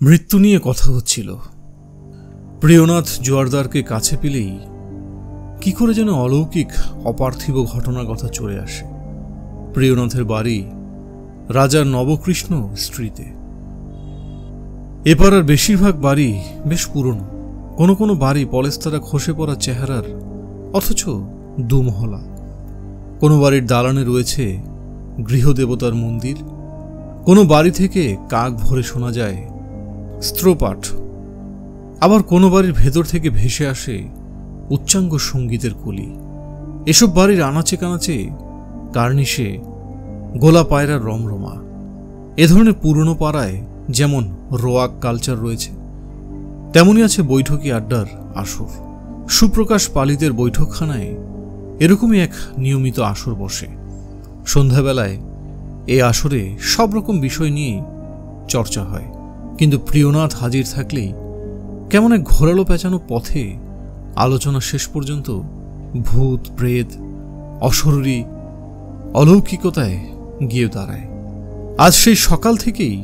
মৃত্যু নিয়ে কথা হচ্ছিল। প্রিয়নাথ জোয়ারদারকে কাছে পেলেই কি করে যেন অলৌকিক অপার্থিব ঘটনার কথা চলে আসে। প্রিয়নাথের বাড়ি রাজার নবকৃষ্ণ স্ট্রিটে। এপাড়ার বেশিরভাগ বাড়ি বেশ পুরনো, কোনো কোনো বাড়ি পলেস্তারা খসে পড়া চেহারার, অথচ দুমহলা। কোনো বাড়ির দালানে রয়েছে গৃহদেবতার মন্দির, কোনো বাড়ি থেকে কাক ভরে শোনা যায় স্ত্রোপাঠ, আবার কোনো বাড়ির ভেতর থেকে ভেসে আসে উচ্চাঙ্গ সঙ্গীতের কলি। এসব বাড়ির আনাচে কানাচে কার্নিশে গোলা পায়রার রমরমা। এ ধরনের পুরনো পাড়ায় যেমন রোয়াক কালচার রয়েছে, তেমনই আছে বৈঠকি আড্ডার আসর। সুপ্রকাশ পালিতের বৈঠকখানায় এরকমই এক নিয়মিত আসর বসে। সন্ধ্যাবেলায় এই আসরে সব রকম বিষয় নিয়ে চর্চা হয়, কিন্তু প্রিয়নাথ হাজির থাকলেই কেমন এক ঘোরালো পেঁচানো পথে আলোচনা শেষ পর্যন্ত ভূত প্রেত অশরীরী অলৌকিকতায় গিয়ে দাঁড়ায়। আজ সেই সকাল থেকেই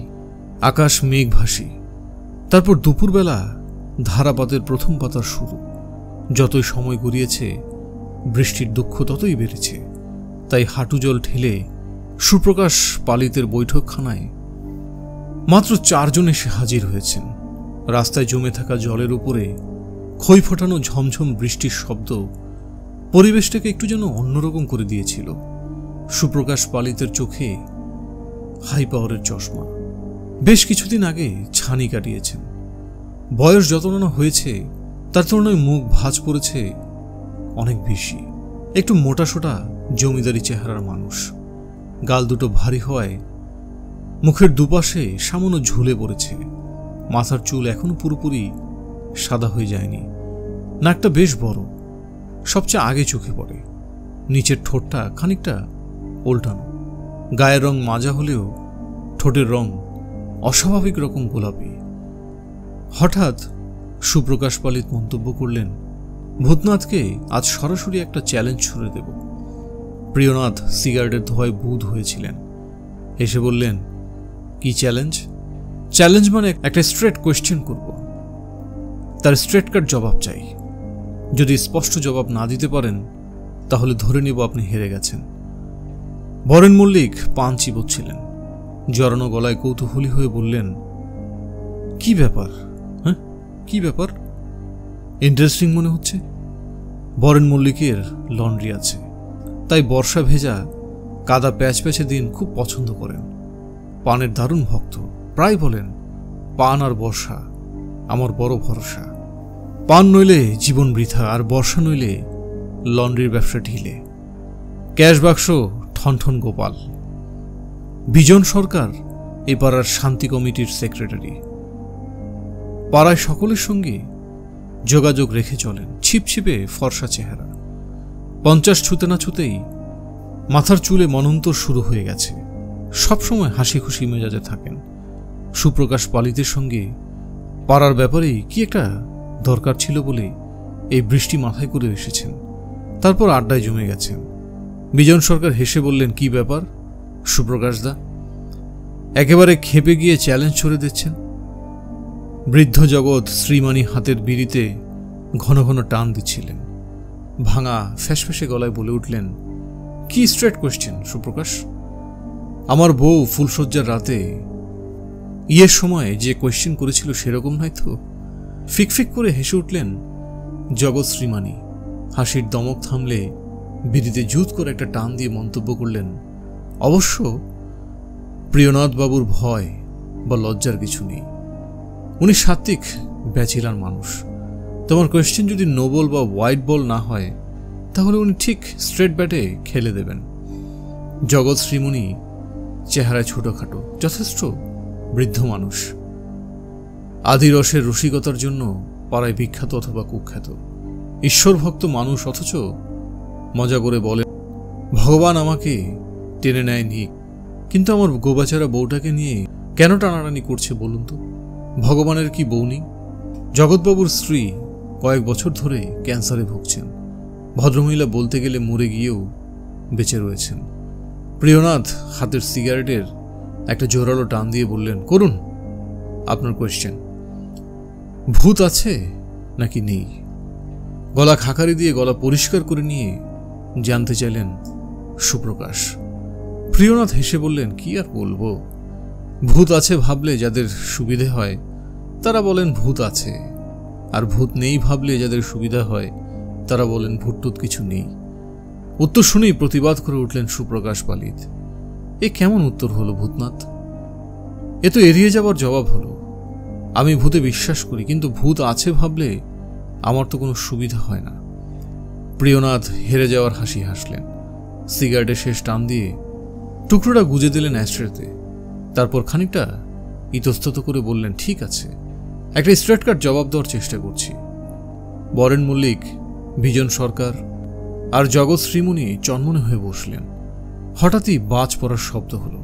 আকাশ মেঘভাসী, তারপর দুপুরবেলা ধারাপাতের প্রথম পাতার শুরু। যতই সময় গড়িয়েছে বৃষ্টির দুঃখ ততই বেড়েছে। তাই হাঁটু জল ঠেলে সুপ্রকাশ পালিতের বৈঠকখানায় মাত্র 4 জন এসে হাজির হয়েছেন। রাস্তায় জমে থাকা জলের উপরে খই ফোটানো ঝমঝম বৃষ্টির শব্দ পরিবেশটাকে একটু যেন অন্যরকম করে দিয়েছিল। সুপ্রকাশ পালিতের চোখে হাই পাওয়ারের চশমা। বেশ কিছুদিন আগে ছানি কাটিয়েছেন। বয়স যত না হয়েছে তার তুলনায় মুখ ভাঁজ পড়েছে অনেক বেশি। একটু মোটাসোটা জমিদারি চেহারার মানুষ। গাল দুটো ভারী হওয়ায় মুখের দুপাশে সামান্য ঝুলে পড়েছে। মাথার চুল এখনো পুরোপুরি সাদা হয়ে যায়নি। নাকটা বেশ বড়, সবচেয়ে আগে চোখে পড়ে। নিচের ঠোঁটটা খানিকটা উল্টানো। গায়ের রং মাজা হলেও ঠোঁটের রং অস্বাভাবিক রকম গোলাপি। হঠাৎ সুপ্রকাশ পালিত মন্তব্য করলেন, ভূতনাথকে আজ সরাসরি একটা চ্যালেঞ্জ ছুড়ে দেব। প্রিয়নাথ সিগারেটের ধোঁয়ায় বুঁদ হয়েছিলেন। এসে বললেন, কি চ্যালেঞ্জ? চ্যালেঞ্জ মানে একটা স্ট্রেট কোয়েশ্চেন করব, তার স্ট্রেট কাট জবাব চাই। যদি স্পষ্ট জবাব না দিতে পারেন তাহলে ধরে নেব আপনি হেরে গেছেন। বরেন মল্লিক পান চিবোচ্ছিলেন। জড়ানো গলায় কৌতূহলী হয়ে বললেন, কি ব্যাপার? হ্যাঁ, কি ব্যাপার? ইন্টারেস্টিং মনে হচ্ছে। বরেন মল্লিকের লন্ড্রি আছে, তাই বর্ষা ভেজা কাদা প্যাচ প্যাচে দিন খুব পছন্দ করেন। পানের দারুণ ভক্ত। প্রায় বলেন, পান আর বর্ষা আমার বড় ভরসা। পান নইলে জীবন বৃথা, আর বর্ষা নইলে লন্ড্রির ব্যবসা ঢিলে। ক্যাশ বাক্স ঠনঠন গোপাল। বিজন সরকার এ পাড়ার শান্তি কমিটির সেক্রেটারি। পাড়ায় সকলের সঙ্গে যোগাযোগ রেখে চলেন। ছিপছিপে ফর্সা চেহারা। 50 ছুতে না ছুতেই মাথার চুলে মনন্তর শুরু হয়ে গেছে। সবসময় হাসি খুশি মেজাজে থাকেন। সুপ্রকাশ পালিতের সঙ্গে পাড়ার ব্যাপারেই কি একটা দরকার ছিল বলে এই বৃষ্টি মাথায় করে এসেছেন। তারপর আড্ডায় জমে গেছেন। বিজন সরকার হেসে বললেন, কি ব্যাপার সুপ্রকাশ দা? একেবারে খেপে গিয়ে চ্যালেঞ্জ ছড়ে দিচ্ছেন। বৃদ্ধ জগৎ শ্রীমানি হাতের বিড়িতে ঘন ঘন টান দিচ্ছিলেন। ভাঙা ফ্যাসফ্যাসে গলায় বলে উঠলেন, কি স্ট্রেট কোয়েশ্চেন সুপ্রকাশ? আমার বউ ফুলসজ্জার রাতে ইয়ের সময় যে কোয়েশ্চেন করেছিল সেরকম নয় তো? ফিকফিক করে হেসে উঠলেন জগৎ শ্রীমানি। হাসির দমক থামলে বিড়িতে জুত করে একটা টান দিয়ে মন্তব্য করলেন, অবশ্য প্রিয়নাথ বাবুর ভয় বা লজ্জার কিছু নেই। উনি সাত্ত্বিক ব্যাচেলার মানুষ। তোমার কোয়েশ্চেন যদি নো বল বা হোয়াইট বল না হয় তাহলে উনি ঠিক স্ট্রেট ব্যাটে খেলে দেবেন। জগৎ শ্রীমণি চেহারায় ছোটখাটো, যথেষ্ট বৃদ্ধ মানুষ। আদি রসের রসিকতার জন্য পাড়ায় বিখ্যাত অথবা কুখ্যাত। ঈশ্বরভক্ত মানুষ, অথচ মজা করে বলে, ভগবান আমাকে টেনে নেয় নিক, কিন্তু আমার গোবাচারা বউটাকে নিয়ে কেন টানাটানি করছে বলুন তো? ভগবানের কি বউ নেই? জগৎবাবুর স্ত্রী কয়েক বছর ধরে ক্যান্সারে ভুগছেন। ভদ্রমহিলা বলতে গেলে মরে গিয়েও বেঁচে রয়েছেন। প্রিয়নাথ হাতের সিগারেটের একটা জোরালো টান দিয়ে বললেন, করুন, আপনার কোয়েশ্চেন, ভূত আছে নাকি নেই? গলা খাকারি দিয়ে গলা পরিষ্কার করে নিয়ে জানতে চাইলেন সুপ্রকাশ। প্রিয়নাথ হেসে বললেন, কি আর বলবো, ভূত আছে ভাবলে যাদের সুবিধে হয় তারা বলেন ভূত আছে, আর ভূত নেই ভাবলে যাদের সুবিধা হয় তারা বলেন ভূতটুত কিছু নেই। উত্তর শুনেই প্রতিবাদ করে উঠলেন সুপ্রকাশ পালিত। এ কেমন উত্তর হলো ভূতনাথ? এ তো এড়িয়ে যাবার জবাব হলো। আমি ভূতে বিশ্বাস করি, কিন্তু ভূত আছে ভাবলে আমার তো কোনো সুবিধা হয় না। প্রিয়নাথ হেরে যাওয়ার হাসি হাসলেন। সিগারেটের শেষ টান দিয়ে টুকরোটা গুজে দিলেন অ্যাস্ট্রেতে। তারপর খানিকটা ইতস্তত করে বললেন, ঠিক আছে, একটা স্ট্রেট কাট জবাব দেওয়ার চেষ্টা করছি। বরেন মল্লিক, বিজন সরকার আর জগৎ শ্রীমুনি চন্মনে হয়ে বসলেন। হঠাৎই বাজ পড়ার শব্দ হলো।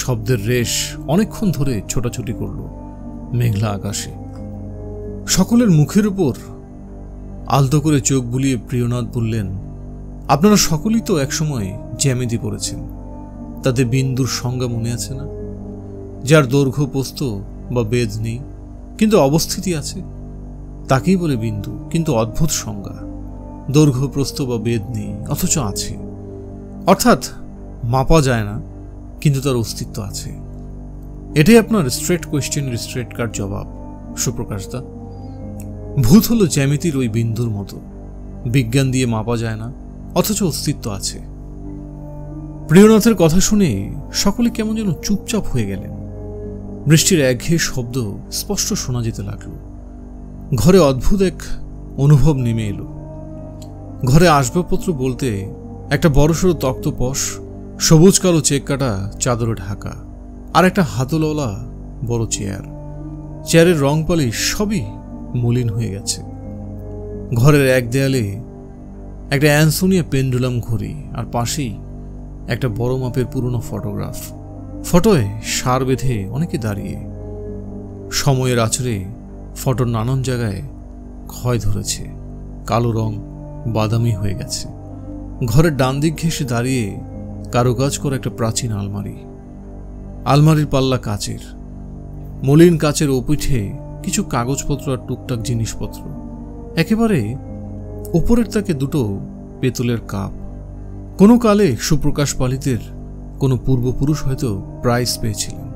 শব্দের রেশ অনেকক্ষণ ধরে ছোটাছুটি করল মেঘলা আকাশে। সকলের মুখের উপর আলতো করে চোখ বুলিয়ে প্রিয়নাথ বললেন, আপনারা সকলেই তো একসময় জ্যামিতি পড়েছেন, তাতে বিন্দুর সংজ্ঞা মনে আছে না? যার দৈর্ঘ্য প্রস্থ বা বেদ নেই কিন্তু অবস্থিতি আছে, তাকেই বলে বিন্দু। কিন্তু অদ্ভুত সংজ্ঞা, দৈর্ঘ্য প্রস্থ বা বেদ নেই অথচ আছে, অর্থাৎ মাপা যায় না কিন্তু তার অস্তিত্ব আছে। এটাই আপনার স্ট্রেট কোয়েশ্চেনের স্ট্রেট কাট জবাব সুপ্রকাশ দা। ভূত হলো জ্যামিতির ওই বিন্দুর মতো, বিজ্ঞান দিয়ে মাপা যায় না অথচ অস্তিত্ব আছে। প্রিয়নাথের কথা শুনে সকলে কেমন যেন চুপচাপ হয়ে গেলেন। বৃষ্টির একঘেয়ে শব্দ স্পষ্ট শোনা যেতে লাগল। ঘরে অদ্ভুত এক অনুভব নেমে এলো। ঘরে আসবাবপত্র বলতে একটা বড়সড় তক্তপোষ, সবুজ কালো চেক কাটা চাদরে ঢাকা, আর একটা হাতলওয়ালা বড় চেয়ার। চেয়ারের রং পালিশ সবই মলিন হয়ে গেছে। ঘরের এক দেয়ালে একটা অ্যানসোনিয়া পেন্ডুলাম ঘড়ি, আর পাশেই একটা বড় মাপের পুরনো ফটোগ্রাফ। ফটোয় সার বেঁধে অনেকে দাঁড়িয়ে। সময়ের আছড়ে ফটোর নানান জায়গায় ক্ষয় ধরেছে, কালো রং বাদামি হয়ে গেছে। ঘরের ডান দিক ঘেঁষে দাঁড়িয়ে কারুকাজ করা একটা প্রাচীন আলমারি। আলমারির পাল্লা কাচের, মলিন কাচের ওপিঠে কিছু কাগজপত্র আর টুকটাক জিনিসপত্র। একেবারে ওপরের তাকে দুটো পেতলের কাপ। কোনো কালে সুপ্রকাশ পালিতের কোনো পূর্বপুরুষ হয়তো প্রাইজ পেয়েছিলেন।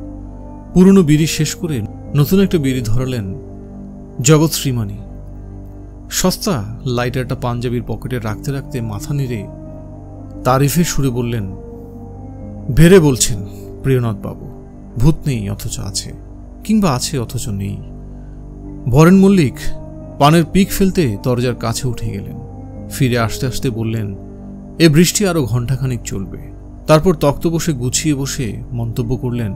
পুরনো বিড়ি শেষ করে নতুন একটা বিড়ি ধরালেন জগৎ শ্রীমানি। সস্তা লাইটারটা পাঞ্জাবির পকেটে রাখতে রাখতে মাথা নেড়ে তারিফের সুরে বললেন, ভেরে বলছেন প্রিয়নাথ বাবু, ভূত নেই অথচ আছে, কিংবা আছে অথচ নেই। বরেন মল্লিক পানের পিক ফেলতে দরজার কাছে উঠে গেলেন। ফিরে আসতে আসতে বললেন, এ বৃষ্টি আরো ঘণ্টাখানিক চলবে। তারপর তক্ত বসে গুছিয়ে বসে মন্তব্য করলেন,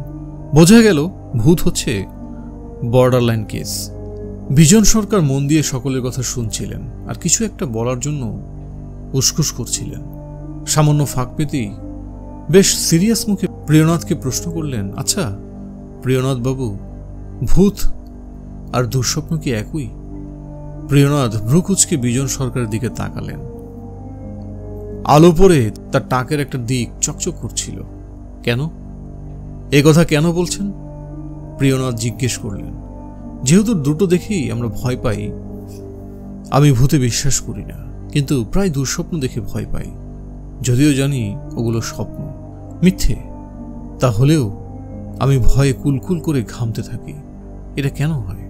বোঝা গেল ভূত হচ্ছে বর্ডার লাইন কেস। বিজন সরকার মন দিয়ে সকলের কথা শুনছিলেন আর কিছু একটা বলার জন্য উসকুস করছিলেন। সামান্য ফাঁক পেতেই বেশ সিরিয়াস মুখে প্রিয়নাথকে প্রশ্ন করলেন, আচ্ছা প্রিয়নাথ বাবু, ভূত আর দুঃস্বপ্ন কি একই? প্রিয়নাথ ভ্রুকুচকে বিজন সরকারের দিকে তাকালেন। আলো পড়ে তার টাকের একটা দিক চকচক করছিল। কেন? এ কথা কেন বলছেন? প্রিয়নাথ জিজ্ঞেস করলেন। যেহেতু দুটো দেখেই আমরা ভয় পাই। আমি ভূতে বিশ্বাস করি না, কিন্তু প্রায় দুঃস্বপ্ন দেখে ভয় পাই, যদিও জানি ওগুলো স্বপ্ন, মিথ্যে। তাহলেও আমি ভয়ে কুলকুল করে ঘামতে থাকি। এটা কেন হয়?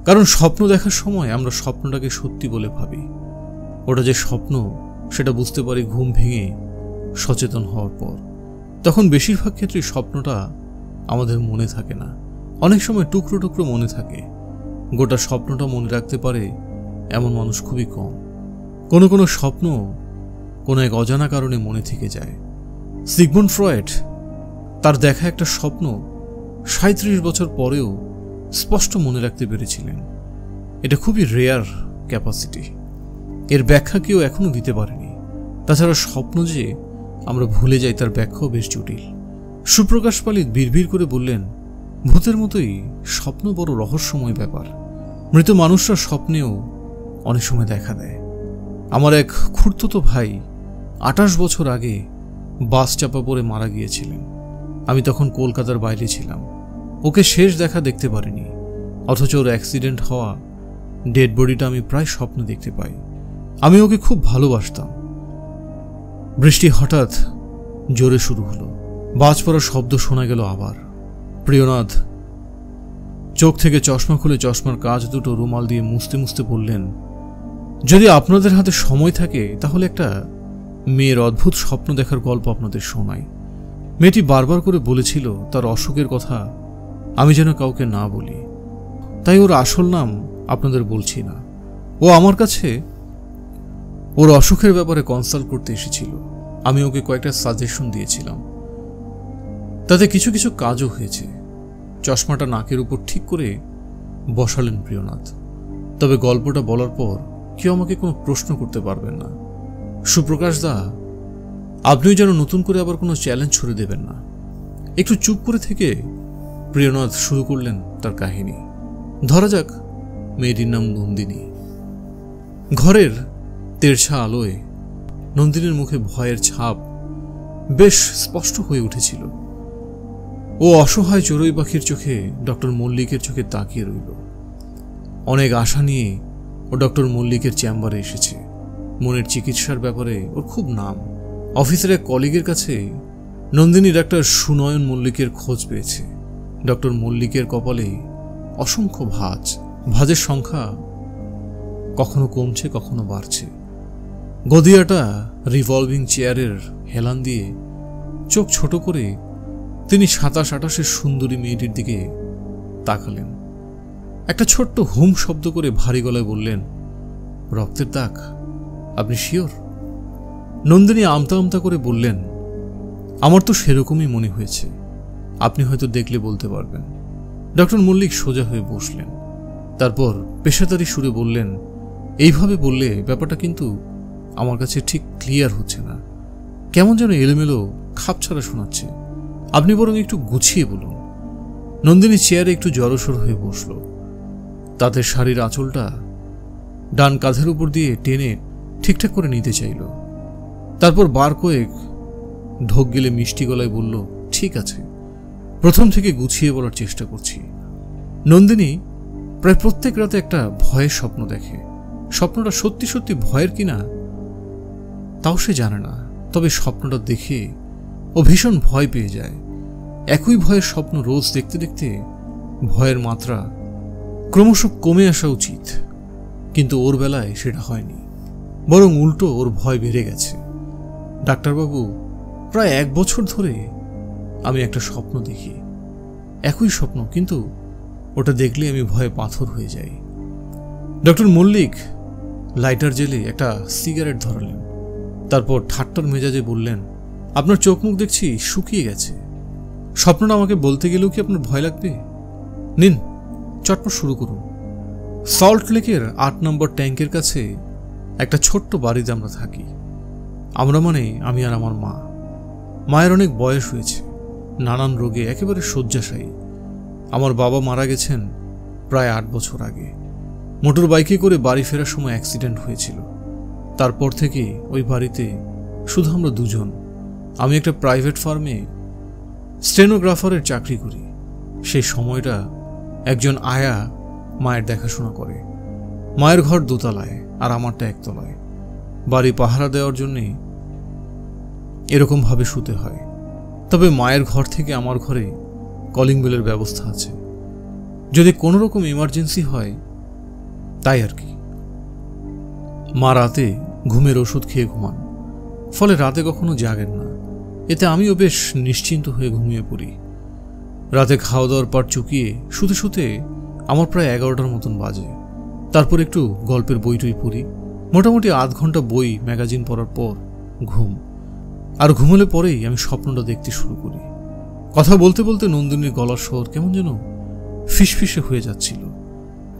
কারণ স্বপ্ন দেখার সময় আমরা স্বপ্নটাকে সত্যি বলে ভাবি। ওটা যে স্বপ্ন সেটা বুঝতে পারি ঘুম ভেঙে সচেতন হওয়ার পর। তখন বেশিরভাগ ক্ষেত্রে স্বপ্নটা আমাদের মনে থাকে না, অনেক সময় টুকরো টুকরো মনে থাকে। গোটা স্বপ্নটা মনে রাখতে পারে এমন মানুষ খুবই কম। কোনো কোনো স্বপ্ন কোনো এক অজানা কারণে মনে থেকে যায়। সিগমুন্ড ফ্রয়েড তার দেখা একটা স্বপ্ন 37 বছর পরেও স্পষ্ট মনে রাখতে পেরেছিলেন। এটা খুবই রেয়ার ক্যাপাসিটি। এর ব্যাখ্যা কেউ এখনো দিতে পারেনি। তাছাড়া স্বপ্ন যে আমরা ভুলে যাই তার ব্যাখ্যাও বেশ জটিল। সুপ্রকাশ পালিত বিড়বিড় করে বললেন, ভূতের মতোই স্বপ্ন বড় রহস্যময় ব্যাপার। মৃত মানুষরা স্বপ্নেও অনেক সময় দেখা দেয়। আমার এক খুড়তুতো ভাই 28 বছর আগে বাস চাপা পড়ে মারা গিয়েছিলেন। আমি তখন কলকাতার বাইরে ছিলাম। ওকে শেষ দেখা দেখতে পারিনি, অথচ ওর অ্যাক্সিডেন্ট হওয়া ডেড বডিটা আমি প্রায় স্বপ্নে দেখতে পাই। আমি ওকে খুব ভালোবাসতাম। বৃষ্টি হঠাৎ জোরে শুরু হলো, বাজ পড়ার শব্দ শোনা গেল আবার। প্রিয়নাথ চোখ থেকে চশমা খুলে চশমার কাঁচ দুটো রুমাল দিয়ে মুছতে মুছতে বললেন, যদি আপনাদের হাতে সময় থাকে তাহলে একটা মেয়ের অদ্ভুত স্বপ্ন দেখার গল্প আপনাদের শোনাই। মেয়েটি বারবার করে বলেছিল তার অসুখের কথা আমি যেন কাউকে না বলি, তাই ওর আসল নাম আপনাদের বলছি না। ও আমার কাছে ওর অসুখের ব্যাপারে কনসাল্ট করতে এসেছিল। আমি ওকে কয়েকটা সাজেশন দিয়েছিলাম, তাতে কিছু কিছু কাজও হয়েছে। চশমাটা নাকের উপর ঠিক করে বসালেন প্রিয়নাথ। তবে গল্পটা বলার পর কেউ আমাকে কোনো প্রশ্ন করতে পারবেন না। সুপ্রকাশ দা, আপনিও যেন নতুন করে আবার কোনো চ্যালেঞ্জ ছুড়ে দেবেন না। একটু চুপ করে থেকে প্রিয়নাথ শুরু করলেন তার কাহিনী। ধরা যাক মেয়েটির নাম নন্দিনী। ঘরের তেরছা আলোয় নন্দিনীর মুখে ভয়ের ছাপ বেশ স্পষ্ট হয়ে উঠেছিল। ও অসহায় চড়ুই পাখির চোখে ডক্টর মল্লিকের চোখে তাকিয়ে রইল। অনেক আশা নিয়ে ও ডক্টর মল্লিকের চেম্বারে এসেছে। মনের চিকিৎসার ব্যাপারে ওর খুব নাম। অফিসের এক কলিগের কাছে নন্দিনী ডাক্তার সুনয়ন মল্লিকের খোঁজ পেয়েছে। ডক্টর মল্লিকের কপালে অসংখ্য ভাঁজের সংখ্যা কখনো কমছে কখনো বাড়ছে। গদিয়াটা রিভলভিং চেয়ারের হেলান দিয়ে চোখ ছোট করে তিনি 27-28-এর সুন্দরী মেয়েটির দিকে তাকালেন। একটা ছোট্ট হুম শব্দ করে ভারী গলায় বললেন, রক্তের দাগ, আপনি শিওর? নন্দিনী আমতা আমতা করে বললেন, আমার তো সেরকমই মনে হয়েছে, আপনি হয়তো দেখলে বলতে পারবেন। ডক্টর মল্লিক সোজা হয়ে বসলেন। তারপর পেশাদারি সুরে বললেন, এইভাবে বললে ব্যাপারটা কিন্তু আমার কাছে ঠিক ক্লিয়ার হচ্ছে না, কেমন যেন এলোমেলো খাপছাড়া শোনাচ্ছে। আপনি বরং একটু গুছিয়ে বলুন। নন্দিনী চেয়ারে একটু জড়সড় হয়ে বসল। তাদের শাড়ির আঁচলটা ডান কাঁধের উপর দিয়ে টেনে ঠিকঠাক করে নিতে চাইল। তারপর বার কয়েক ঢোক গেলে মিষ্টি গলায় বলল, ঠিক আছে, প্রথম থেকে গুছিয়ে বলার চেষ্টা করছি। নন্দিনী প্রায় প্রত্যেক রাতে একটা ভয়ের স্বপ্ন দেখে। স্বপ্নটা সত্যি সত্যি ভয়ের কিনা তাও সে জানে না, তবে স্বপ্নটা দেখে ও ভীষণ ভয় পেয়ে যায়। একই ভয়ের স্বপ্ন রোজ দেখতে দেখতে ভয়ের মাত্রা ক্রমশ কমে আসা উচিত, কিন্তু ওর বেলায় সেটা হয়নি, বরং উল্টো ওর ভয় বেড়ে গেছে। ডাক্তারবাবু, প্রায় 1 বছর ধরে আমি একটা স্বপ্ন দেখি, একই স্বপ্ন, কিন্তু ওটা দেখলে আমি ভয়ে পাথর হয়ে যাই। ডক্টর মল্লিক লাইটার জেলে একটা সিগারেট ধরালেন। তারপর ঠাট্টার মেজাজে বললেন, আপনার চোখ মুখ দেখছি শুকিয়ে গেছে। স্বপ্নটা আমাকে বলতে গেলেও কি আপনার ভয় লাগবে? নিন, চটপট শুরু করুন। সল্ট লেকের 8 নম্বর ট্যাঙ্কের কাছে একটা ছোট্ট বাড়িতে আমরা থাকি। আমরা মানে আমি আর আমার মা। মায়ের অনেক বয়স হয়েছে, নানান রোগে একেবারে শয্যাশায়ী। আমার বাবা মারা গেছেন প্রায় 8 বছর আগে। মোটর বাইকে করে বাড়ি ফেরার সময় অ্যাক্সিডেন্ট হয়েছিল। তারপর থেকে ওই বাড়িতে শুধু আমরা দুজন। আমি একটা প্রাইভেট ফার্মে স্টেনোগ্রাফারের চাকরি করি। সেই সময়টা একজন আয়া মায়ের দেখাশোনা করে। মায়ের ঘর 2 তলায় আর আমারটা 1 তলায়। বাড়ি পাহারা দেওয়ার জন্যে এরকমভাবে শুতে হয়। তবে মায়ের ঘর থেকে আমার ঘরে কলিং বেলের ব্যবস্থা আছে, যদি কোনো রকম ইমার্জেন্সি হয় তাই আর কি। মা রাতে ঘুমের ওষুধ খেয়ে ঘুমান, ফলে রাতে কখনো জাগেন না। এতে আমিও বেশ নিশ্চিন্ত হয়ে ঘুমিয়ে পড়ি। রাতে খাওয়া দাওয়ার পর চুকিয়ে শুতে শুতে আমার প্রায় 11টার মতন বাজে। তারপর একটু গল্পের বইটই পড়ি। মোটামুটি আধ ঘন্টা বই ম্যাগাজিন পড়ার পর ঘুম। আর ঘুমলে পরেই আমি স্বপ্নটা দেখতে শুরু করি। কথা বলতে বলতে নন্দিনীর গলার স্বর কেমন যেন ফিসফিসে হয়ে যাচ্ছিল।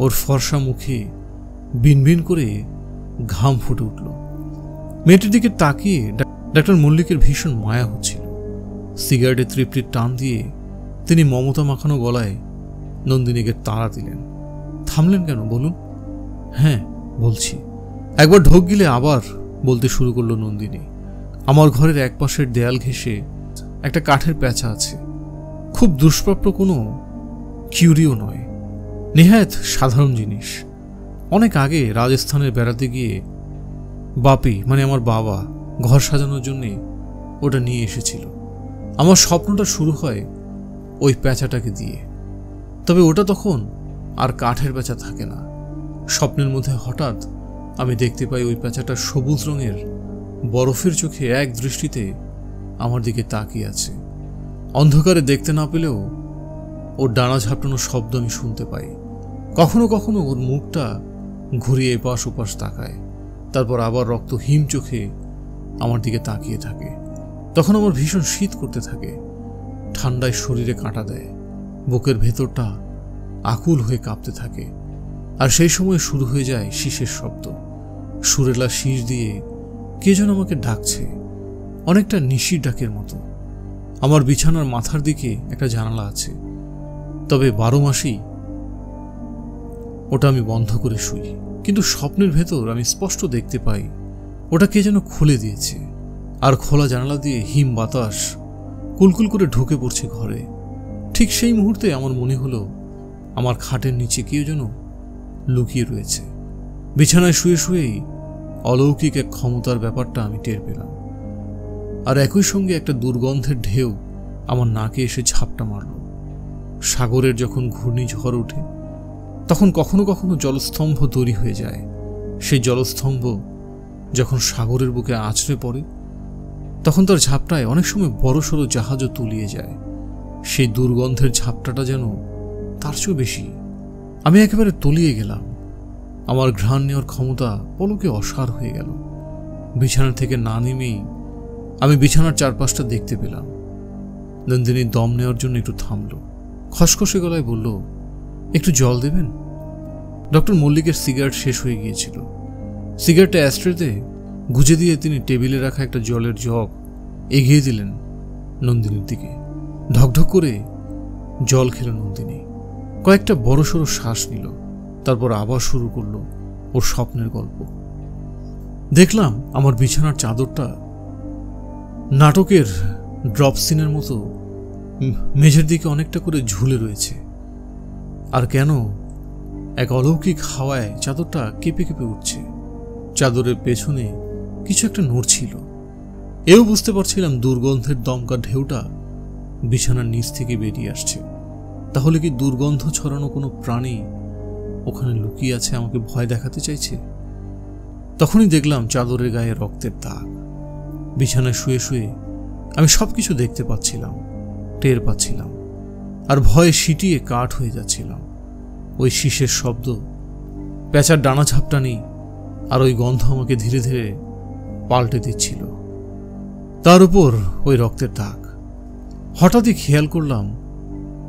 ওর ফর্সা মুখে বিনবিন করে ঘাম ফুটে উঠল। মেয়েটির দিকে তাকিয়ে ডাক্তার মল্লিকের ভীষণ মায়া হচ্ছিল। সিগারেটে তৃপ্তির টান দিয়ে তিনি মমতা মাখানো গলায় নন্দিনীকে তাড়া দিলেন। থামলেন কেন বলুন? হ্যাঁ বলছি। একবার ঢোক গিলে আবার বলতে শুরু করলো নন্দিনী। আমার ঘরের এক পাশের দেয়াল ঘেঁষে একটা কাঠের প্যাঁচা আছে। খুব দুষ্প্রাপ্য কোনো কিউরিও নয়। নেহায়েত সাধারণ জিনিস। অনেক আগে রাজস্থানের বেড়াতে গিয়ে বাপি মানে আমার বাবা ঘর সাজানোর জন্যে ওটা নিয়ে এসেছিল। আমার স্বপ্নটা শুরু হয় ওই প্যাঁচাটাকে দিয়ে। তবে ওটা তখন আর কাঠের প্যাঁচা থাকে না। স্বপ্নের মধ্যে হঠাৎ আমি দেখতে পাই ওই প্যাঁচাটা সবুজ রঙের বরফের চোখে এক দৃষ্টিতে আমার দিকে তাকিয়ে আছে। অন্ধকারে দেখতে না পেলেও ওর ডানা ঝাপটানোর শব্দ আমি শুনতে পাই। কখনো কখনো ওর মুখটা ঘুরিয়ে এপাশ ওপাশ তাকায়, তারপর আবার রক্তহীন চোখে আমার দিকে তাকিয়ে থাকে। তখন আমার ভীষণ শীত করতে থাকে, ঠান্ডায় শরীরে কাঁটা দেয়, বুকের ভেতরটা আকুল হয়ে কাঁপতে থাকে। আর সেই সময় শুরু হয়ে যায় শীষের শব্দ। সুরেলা শীষ দিয়ে কে যেন আমাকে ডাকছে, অনেকটা নিশির ডাকের মতো। আমার বিছানার মাথার দিকে একটা জানালা আছে, তবে 12 মাসেই ওটা আমি বন্ধ করে শুই। কিন্তু স্বপ্নের ভেতর আমি স্পষ্ট দেখতে পাই ওটা কে যেন খুলে দিয়েছে, আর খোলা জানালা দিয়ে হিম বাতাস কুলকুল করে ঢুকে পড়ছে ঘরে। ঠিক সেই মুহূর্তে আমার মনে হলো আমার খাটের নিচে কেউ যেন লুকিয়ে রয়েছে। বিছানায় শুয়ে শুয়েই অলৌকিক এক ক্ষমতার ব্যাপারটা আমি টের পেলাম। আর একই সঙ্গে একটা দুর্গন্ধের ঢেউ আমার নাকে এসে ঝাপটা মারল। সাগরের যখন ঘূর্ণিঝড় ওঠে তখন কখনো কখনো জলস্তম্ভ তৈরি হয়ে যায়। সেই জলস্তম্ভ যখন সাগরের বুকে আছড়ে পড়ে তখন তার ঝাপটায় অনেক সময় বড়সড় জাহাজও তলিয়ে যায়। সেই দুর্গন্ধের ঝাপটাটা যেন তার চেয়েও বেশি। আমি একেবারে তলিয়ে গেলাম। আমার ঘ্রাণ নেওয়ার ক্ষমতা পলকে অসার হয়ে গেল। বিছানা থেকে না নেমেই আমি বিছানার চারপাশটা দেখতে পেলাম। নন্দিনী দম নেওয়ার জন্য একটু থামল, খসখসে গলায় বলল, একটু জল দেবেন? ডক্টর মল্লিকের সিগারেট শেষ হয়ে গিয়েছিল। সিগারেটটা অ্যাস্ট্রেতে গুজে দিয়ে তিনি টেবিলে রাখা একটা জলের জগ এগিয়ে দিলেন নন্দিনীর দিকে। ঢকঢক করে জল খেল নন্দিনী। কয়েকটা বড়সড় শ্বাস নিল, তারপর আবার শুরু করলো ওর স্বপ্নের গল্প। দেখলাম আমার বিছানার চাদরটা নাটকের ড্রপ সিনের মতো মেঝের দিকে অনেকটা করে ঝুলে রয়েছে। আর কেন এক অলৌকিক হাওয়ায় চাদরটা কেঁপে কেঁপে উঠছে। চাদরের পেছনে কিছু একটা নড়ছিল। এও বুঝতে পারছিলাম দুর্গন্ধের দমকা ঢেউটা বিছানার নিচ থেকে বেরিয়ে আসছে। তাহলে কি দুর্গন্ধ ছড়ানো কোনো প্রাণী ওখানে লুকিয়ে আছে, আমাকে ভয় দেখাতে চাইছে? তখনই দেখলাম চাদরের গায়ে রক্তের দাগ। বিছানায় শুয়ে শুয়ে আমি সবকিছু দেখতে পাচ্ছিলাম, টের পাচ্ছিলাম, আর ভয়ে সিটিয়ে কাঠ হয়ে যাচ্ছিলাম। ওই শীষের শব্দ, প্যাঁচার ডানা ঝাপটানি আর ওই গন্ধ আমাকে ধীরে ধীরে পাল্টে দিচ্ছিল। তার উপর ওই রক্তের দাগ। হঠাৎই খেয়াল করলাম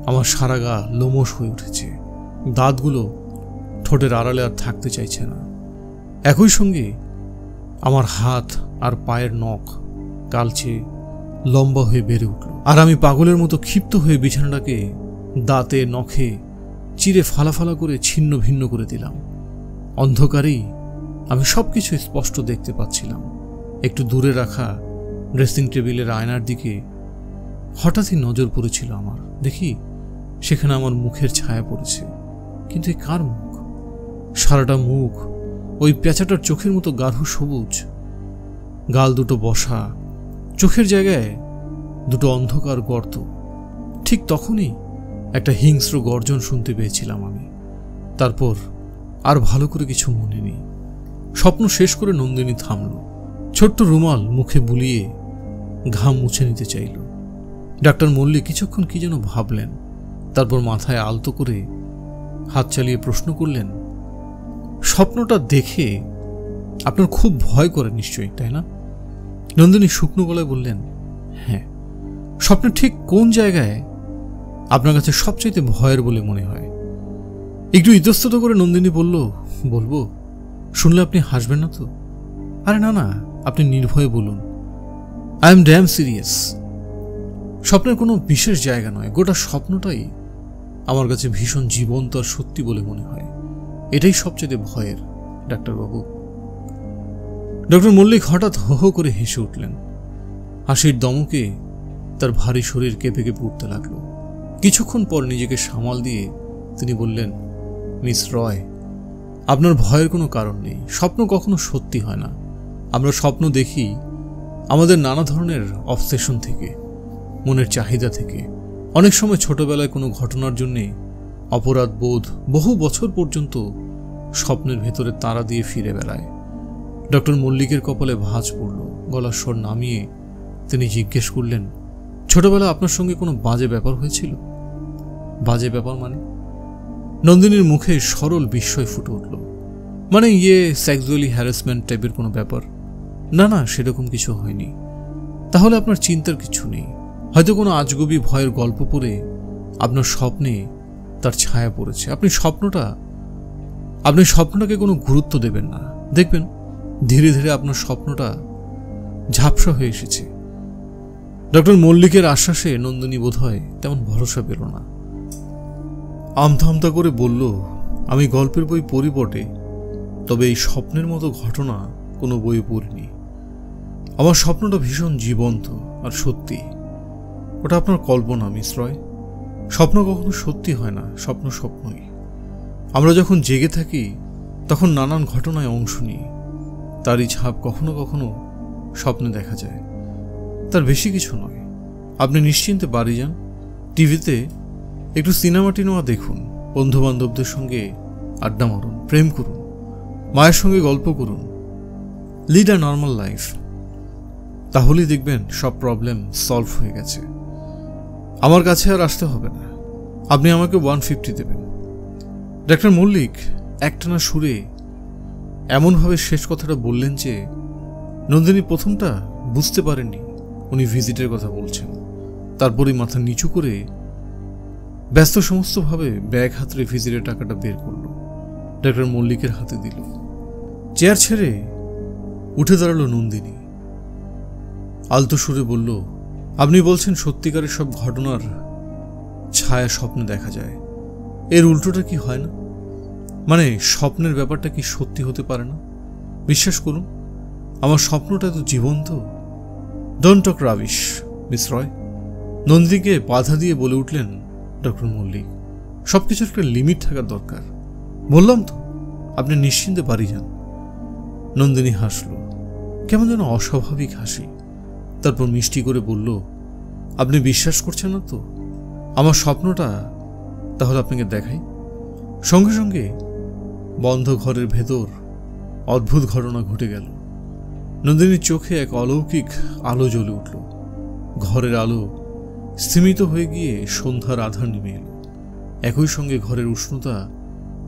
আমার সারা গা লোমশ হয়ে উঠেছে। দাঁতগুলো ঠোঁটের আড়ালে আর থাকতে চাইছে না। একই সঙ্গে আমার হাত আর পায়ের নখ কালচে লম্বা হয়ে বেড়ে উঠল। আর আমি পাগলের মতো ক্ষিপ্ত হয়ে বিছানাটাকে দাঁতে নখে চিরে ফালা করে ছিন্ন ভিন্ন করে দিলাম। অন্ধকারেই আমি সবকিছু স্পষ্ট দেখতে পাচ্ছিলাম। একটু দূরে রাখা ড্রেসিং টেবিলের আয়নার দিকে হঠাৎই নজর পড়েছিল আমার। দেখি সেখানে আমার মুখের ছায়া পড়েছে। কিন্তু এ কার মুখ? সারাটা মুখ ওই পেঁচাটার চোখের মতো গাঢ় সবুজ, গাল দুটো বসা, চোখের জায়গায় দুটো অন্ধকার গর্ত। ঠিক তখনই একটা হিংস্র গর্জন শুনতে পেয়েছিলাম আমি। তারপর আর ভালো করে কিছু মনে নেই। স্বপ্ন শেষ করে নন্দিনী থামল। ছোট্ট রুমাল মুখে বুলিয়ে ঘাম মুছে নিতে চাইল। ডাক্তার মল্লিক কিছুক্ষণ কি যেন ভাবলেন, তারপর মাথায় আলতো করে হাত চালিয়ে প্রশ্ন করলেন, স্বপ্নটা দেখে আপনার খুব ভয় করে নিশ্চয়ই, তাই না? নন্দিনী শুকনো গলায় বললেন, হ্যাঁ। স্বপ্নের ঠিক কোন জায়গায় আপনার কাছে সবচেয়ে ভয়ের বলে মনে হয়? একটু ইতস্তত করে নন্দিনী বলল, বলবো? শুনলে আপনি হাসবেন না তো? আরে না না, আপনি নির্ভয়ে বলুন। I am damn serious. স্বপ্নের কোনো বিশেষ জায়গা নয়, গোটা স্বপ্নটাই আমার কাছে ভীষণ জীবন্ত আর সত্যি বলে মনে হয়। এটাই সবচেয়ে ভয়ের, ডাক্তারবাবু। ডক্টর মল্লিক হঠাৎ হো হো করে হেসে উঠলেন। হাসির দমকে তার ভারী শরীর কেঁপে কেঁপে উঠতে লাগলো। কিছুক্ষণ পর নিজেকে সামাল দিয়ে তিনি বললেন, মিস রয়, আপনার ভয়ের কোনো কারণ নেই। স্বপ্ন কখনো সত্যি হয় না। আমরা স্বপ্ন দেখি আমাদের নানা ধরনের অবসেশন থেকে, মনের চাহিদা থেকে। অনেক সময় ছোটবেলায় কোনো ঘটনার জন্যে অপরাধ বোধ বহু বছর পর্যন্ত স্বপ্নের ভেতরে তারা দিয়ে ফিরে বেড়ায়। ডক্টর মল্লিকের কপালে ভাঁজ পড়ল। গলার স্বর নামিয়ে তিনি জিজ্ঞেস করলেন, ছোটবেলা আপনার সঙ্গে কোনো বাজে ব্যাপার হয়েছিল? বাজে ব্যাপার মানে? নন্দিনীর মুখে সরল বিস্ময় ফুটে উঠল। মানে সেক্সুয়ালি হ্যারাসমেন্ট টাইপের কোনো ব্যাপার? না না, সেরকম কিছু হয়নি। তাহলে আপনার চিন্তার কিছু নেই। হয়তো কোনো আজগুবি ভয়ের গল্প পড়ে আপনার স্বপ্নে তার ছায়া পড়েছে। আপনি স্বপ্নটাকে কোনো গুরুত্ব দেবেন না। দেখবেন ধীরে ধীরে আপনার স্বপ্নটা ঝাপসা হয়ে এসেছে। ডক্টর মল্লিকের আশ্বাসে নন্দিনী বোধহয় তেমন ভরসা পেল না। আমতা আমতা করে বলল, আমি গল্পের বই পড়ি বটে, তবে এই স্বপ্নের মতো ঘটনা কোনো বইয়ে পড়িনি। আমার স্বপ্নটা ভীষণ জীবন্ত আর সত্যি। ওটা আপনার কল্পনা মিস রয়। স্বপ্ন কখনো সত্যি হয় না। স্বপ্ন স্বপ্নই। আমরা যখন জেগে থাকি তখন নানান ঘটনায় অংশ নিই। তারই ছাপ কখনো কখনো স্বপ্নে দেখা যায়। তার বেশি কিছু নয়। আপনি নিশ্চিন্তে বাড়ি যান, টিভিতে একটু সিনেমা টিনেমা দেখুন, বন্ধু বান্ধবদের সঙ্গে আড্ডা মারুন, প্রেম করুন, মায়ের সঙ্গে গল্প করুন, লিড আ নর্মাল লাইফ। তাহলেই দেখবেন সব প্রবলেম সলভ হয়ে গেছে। আমার কাছে আর আসতে হবে না। আপনি আমাকে 150 দেবেন। ডাক্তার মল্লিক একটানা সুরে এমনভাবে শেষ কথাটা বললেন যে নন্দিনী প্রথমটা বুঝতে পারেনি উনি ভিজিটের কথা বলছেন। তারপরই মাথা নিচু করে ব্যস্ত সমস্তভাবে ব্যাগ হাতড়ে ভিজিটের টাকাটা বের করল, ডাক্তার মল্লিকের হাতে দিল। চেয়ার ছেড়ে উঠে দাঁড়ালো নন্দিনী। আলতো সুরে বলল, আপনি বলছেন সত্যিকারের সব ঘটনার ছায়া স্বপ্নে দেখা যায়। এর উল্টোটা কি হয় না? মানে স্বপ্নের ব্যাপারটা কি সত্যি হতে পারে না? বিশ্বাস করুন, আমার স্বপ্নটা তো জীবন্ত। ডোন্ট টক রাবিশ মিস রয়। নন্দিনীকে বাধা দিয়ে বলে উঠলেন ডক্টর মল্লিক, সবকিছুর একটা লিমিট থাকার দরকার। বললাম তো, আপনি নিশ্চিন্তে বাড়ি যান। নন্দিনী হাসল, কেমন যেন অস্বাভাবিক হাসি। তারপর মিষ্টি করে বলল, আপনি বিশ্বাস করছেন না তো আমার স্বপ্নটা? তাহলে আপনাকে দেখাই। সঙ্গে সঙ্গে বন্ধ ঘরের ভেতর অদ্ভুত ঘটনা ঘটে গেল। নন্দিনীর চোখে এক অলৌকিক আলো জ্বলে উঠল। ঘরের আলো স্থিমিত হয়ে গিয়ে সন্ধ্যার আধার নেমে এলো। একই সঙ্গে ঘরের উষ্ণতা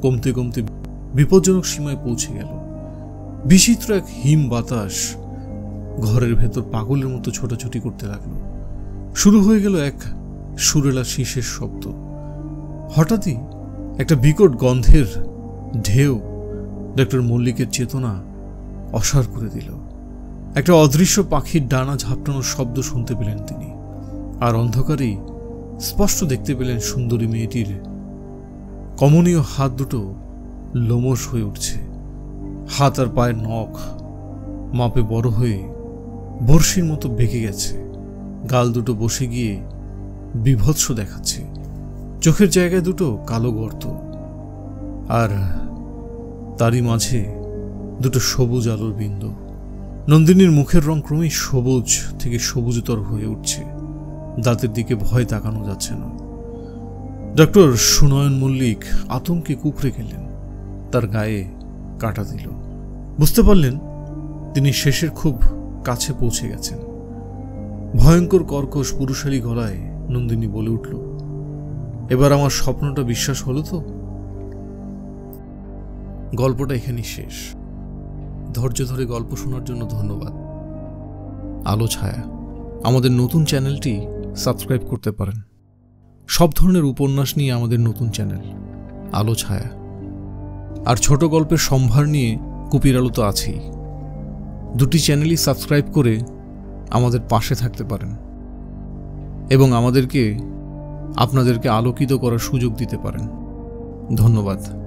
কমতে কমতে বিপজ্জনক সীমায় পৌঁছে গেল। বিচিত্র এক হিম বাতাস ঘরের ভেতর পাগলের মতো ছোটাছুটি করতে লাগলো। শুরু হয়ে গেল এক সুরেলা শীষের শব্দ। হঠাৎই একটা বিকট গন্ধের ঢেউ ডক্টর মল্লিকের চেতনা অসাড় করে দিল। একটা অদৃশ্য পাখির ডানা ঝাপটানোর শব্দ শুনতে পেলেন তিনি। আর অন্ধকারেই স্পষ্ট দেখতে পেলেন সুন্দরী মেয়েটির কমনীয় হাত দুটো লোমশ হয়ে উঠছে। হাত আর পায়ের নখ মাপে বড় হয়ে বর্ষির মতো বেঁকে গেছে। গাল দুটো বসে গিয়ে বিভৎস দেখাচ্ছে। চোখের জায়গায় দুটো কালো গর্ত, আর তারই মাঝে দুটো সবুজ আলোর বিন্দু। নন্দিনীর মুখের রং ক্রমেই সবুজ থেকে সবুজতর হয়ে উঠছে। দাঁতের দিকে ভয় তাকানো যাচ্ছে না। ডক্টর সুনয়ন মল্লিক আতঙ্কে কুঁকড়ে গেলেন। তার গায়ে কাটা দিল। বুঝতে পারলেন তিনি শেষের খুব কাছে পৌঁছে গেছেন। ভয়ঙ্কর কর্কশ পুরুষালী গলায় নন্দিনী বলে উঠল, এবার আমার স্বপ্নটা বিশ্বাস হলো তো? গল্পটা এখানেই শেষ। ধৈর্য ধরে গল্প শোনার জন্য ধন্যবাদ। আলো ছায়া আমাদের নতুন চ্যানেলটি সাবস্ক্রাইব করতে পারেন। সব ধরনের উপন্যাস নিয়ে আমাদের নতুন চ্যানেল আলো ছায়া। আর ছোট গল্পের সম্ভার নিয়ে কুপির আলো তো আছেই। দুটি চ্যানেলই সাবস্ক্রাইব করে আমাদের পাশে থাকতে পারেন এবং আপনাদেরকে আলোকিত করার সুযোগ দিতে পারেন। ধন্যবাদ।